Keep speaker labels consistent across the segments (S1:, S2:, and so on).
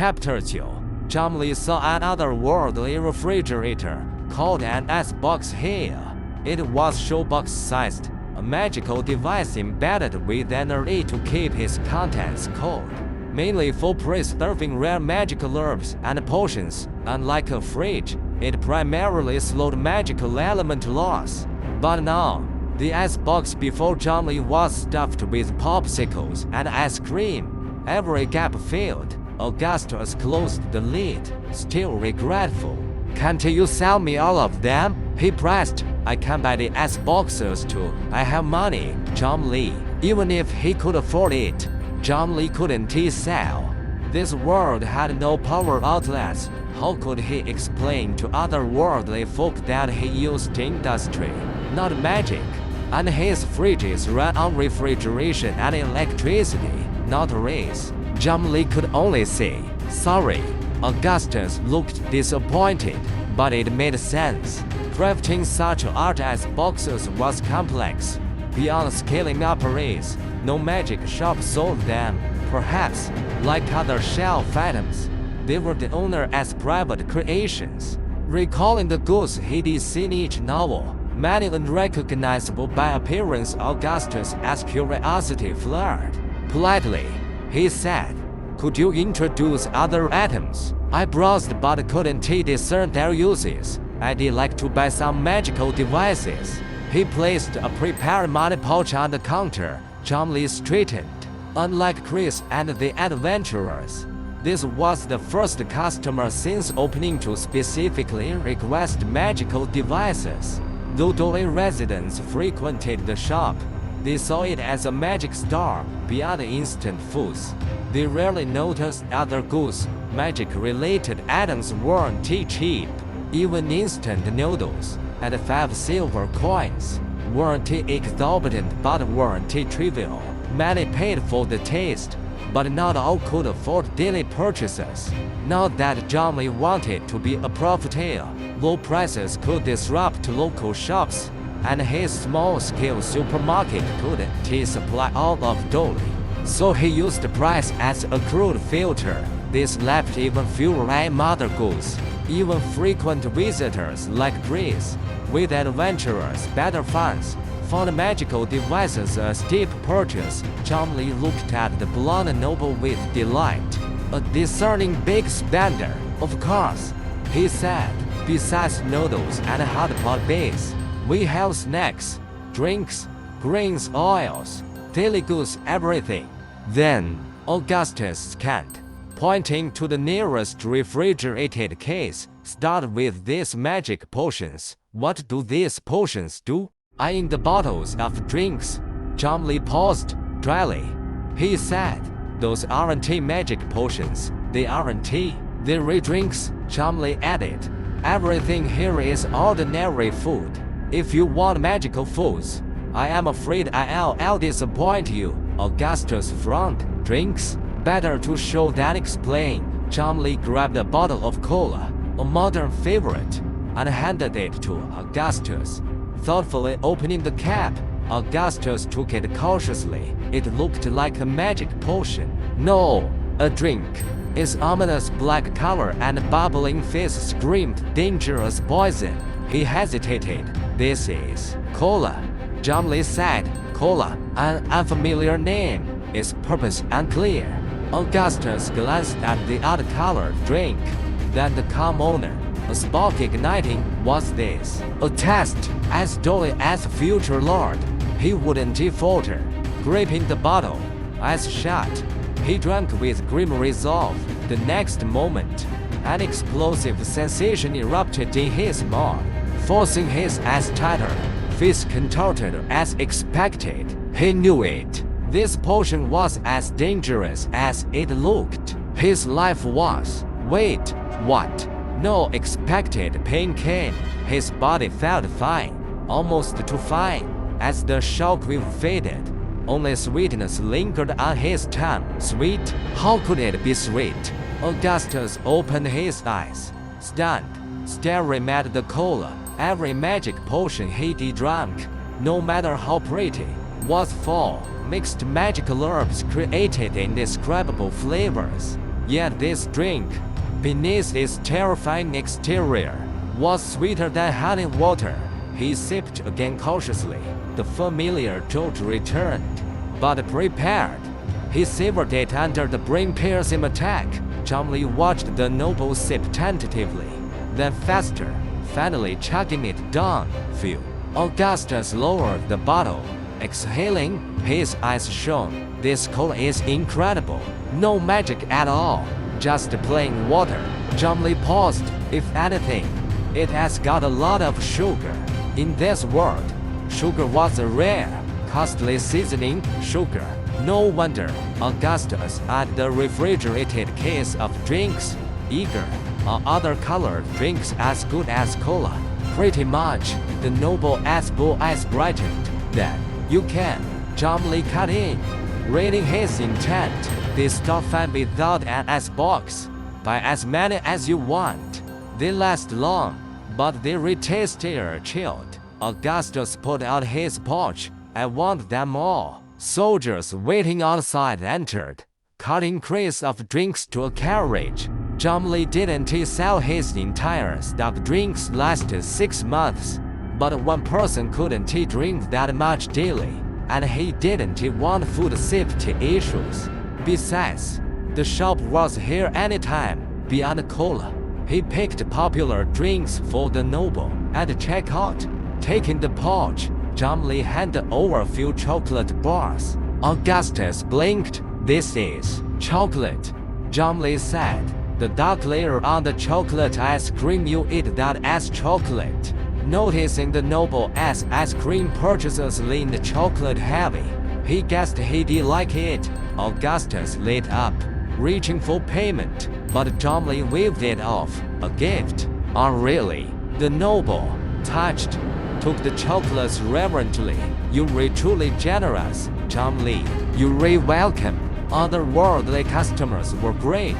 S1: Chapter 2. Zhang saw an otherworldly refrigerator called an icebox here. It was showbox-sized, a magical device embedded with energy to keep its contents cold, mainly for preserving rare magical herbs and potions. Unlike a fridge, it primarily slowed magical element loss. But now, the icebox before Zhang was stuffed with popsicles and ice cream. Every gap filled. Augustus closed the lid, still regretful. "Can't you sell me all of them?" he pressed. "I can buy the iceboxes too. I have money." Zhang, even if he could afford it, Zhang couldn't sell. This world had no power outlets. How could he explain to otherworldly folk that he used industry, not magic? And his fridges ran on refrigeration and electricity, not race. Zhang could only say, "Sorry." Augustus looked disappointed, but it made sense. Crafting such large iceboxes was complex. Beyond scaling up arrays, no magic shop sold them. Perhaps, like other shelf items, they were the owner as private creations. Recalling the goods he'd seen each novel, many unrecognizable by appearance, Augustus' curiosity flared. Politely, he said, "Could you introduce other items?" I browsed but couldn't discern their uses. I'd like to buy some magical devices. He placed a prepared money pouch on the counter. Zhang straightened. Unlike Chris and the adventurers, this was the first customer since opening to specifically request magical devices. Though Dole residents frequented the shop, they saw it as a magic store beyond instant foods. They rarely noticed other goods. Magic-related items weren't cheap. Even instant noodles and 5 silver coins weren't exorbitant but weren't trivial. Many paid for the taste, but not all could afford daily purchases. Not that Zhang wanted to be a profiteer. Low prices could disrupt local shops, and his small-scale supermarket couldn't supply all of Dole. So he used the price as a crude filter. This left even fewer other goods. Even frequent visitors like Chris, with adventurers' better funds, found magical devices a steep purchase. Zhang looked at the blonde noble with delight. "A discerning big spender, of course," he said. "Besides noodles and hot pot base, we have snacks, drinks, grains, oils, daily goods, everything." Then, Augustus scanned, pointing to the nearest refrigerated case. "Start with these magic potions." "What do these potions do?" Eyeing the bottles of drinks, Zhang paused dryly. He said, "Those aren't magic potions. They aren't. They're drinks," Zhang added. "Everything here is ordinary food. If you want magical foods, I am afraid I'll disappoint you." Augustus frowned. "Drinks? Better to show than explain." Zhang grabbed a bottle of cola, a modern favorite, and handed it to Augustus. Thoughtfully opening the cap, Augustus took it cautiously. It looked like a magic potion. "No, a drink." Its ominous black color and bubbling face screamed dangerous poison. He hesitated. "This is cola," Zhang said. "Cola, an unfamiliar name. Its purpose unclear." Augustus glanced at the odd-colored drink, then the calm owner. A spark igniting. "What's this?" "A test." As Dole as future lord, he wouldn't falter. Gripping the bottle, eyes shut, he drank with grim resolve. The next moment, an explosive sensation erupted in his mouth, forcing his eyes tighter. Face contorted as expected. He knew it. This potion was as dangerous as it looked. His life was. Wait, what? No expected pain came. His body felt fine, almost too fine. As the shockwave faded, only sweetness lingered on his tongue. Sweet? How could it be sweet? Augustus opened his eyes, stunned, staring at the cola. Every magic potion he'd drunk, no matter how pretty, was full. Mixed magical herbs created indescribable flavors. Yet this drink, beneath its terrifying exterior, was sweeter than honey water. He sipped again cautiously. The familiar jolt returned, but prepared. He savored it under the brain-piercing attack. Chumley watched the noble sip tentatively, then faster, finally chugging it down. Phew. Augustus lowered the bottle. Exhaling, his eyes shone. This cola is incredible. No magic at all. Just plain water. Chumley paused. If anything, it has got a lot of sugar. In this world, sugar was a rare, costly seasoning. Sugar. No wonder. Augustus eyed the refrigerated case of drinks. Eager. Are other colored drinks as good as cola? Pretty much. The noble ass bull eyes brightened. Then, you can. Chumley cut in, reading his intent. This stuff fine without an icebox. Buy as many as you want. They last long, but they tastier chilled. Augustus put out his pouch. I want them all. Soldiers waiting outside entered, carting crates of drinks to a carriage. Chumley didn't sell his entire stock. Drinks lasted 6 months, but one person couldn't drink that much daily, and he didn't want food safety issues. Besides, the shop was here anytime. Beyond cola, he picked popular drinks for the noble. At checkout, taking the pouch, Chumley handed over a few chocolate bars. Augustus blinked. This is chocolate, Chumley said. The dark layer on the chocolate ice cream, you eat that as chocolate. Noticing the noble as ice cream purchasers leaned chocolate heavy, he guessed he'd like it. Augustus lit up, reaching for payment, but Chumley waved it off. A gift? Oh really? The noble, touched, took the chocolates reverently. You're truly generous, Chumley. You're welcome. Otherworldly customers were great,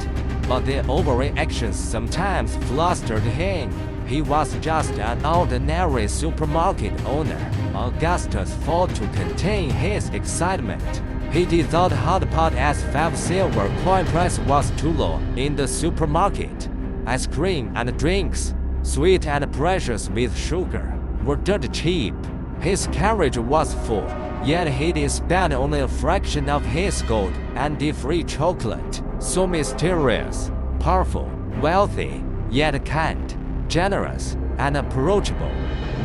S1: but their overreactions sometimes flustered him. He was just an ordinary supermarket owner. Augustus fought to contain his excitement. He thought hot pot as 5 silver coin price was too low in the supermarket. Ice cream and drinks, sweet and precious with sugar, were dirt cheap. His carriage was full, yet he'd spent only a fraction of his gold and the free chocolate. So mysterious, powerful, wealthy, yet kind, generous, and approachable.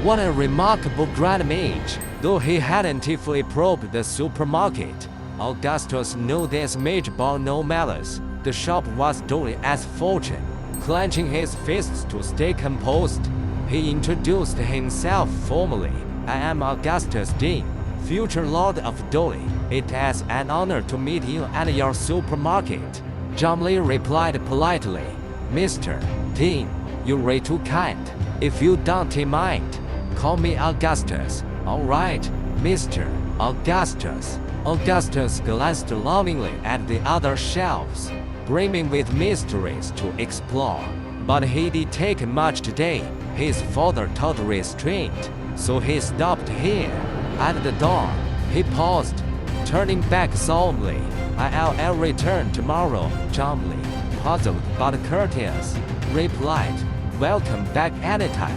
S1: What a remarkable grand image. Though he hadn't fully probed the supermarket, Augustus knew this mage bore no malice. The shop was duly as fortune. Clenching his fists to stay composed, he introduced himself formally. I am Augustus Dean, future Lord of Dolly. It is an honor to meet you at your supermarket. Chumley replied politely. Mr. Dean, you're too kind. If you don't mind, call me Augustus. All right, Mr. Augustus. Augustus glanced longingly at the other shelves, brimming with mysteries to explore. But he did take much today. His father taught restraint, so he stopped here. At the door, he paused, turning back solemnly. I'll return tomorrow, Chumley, puzzled but courteous, replied. Welcome back anytime.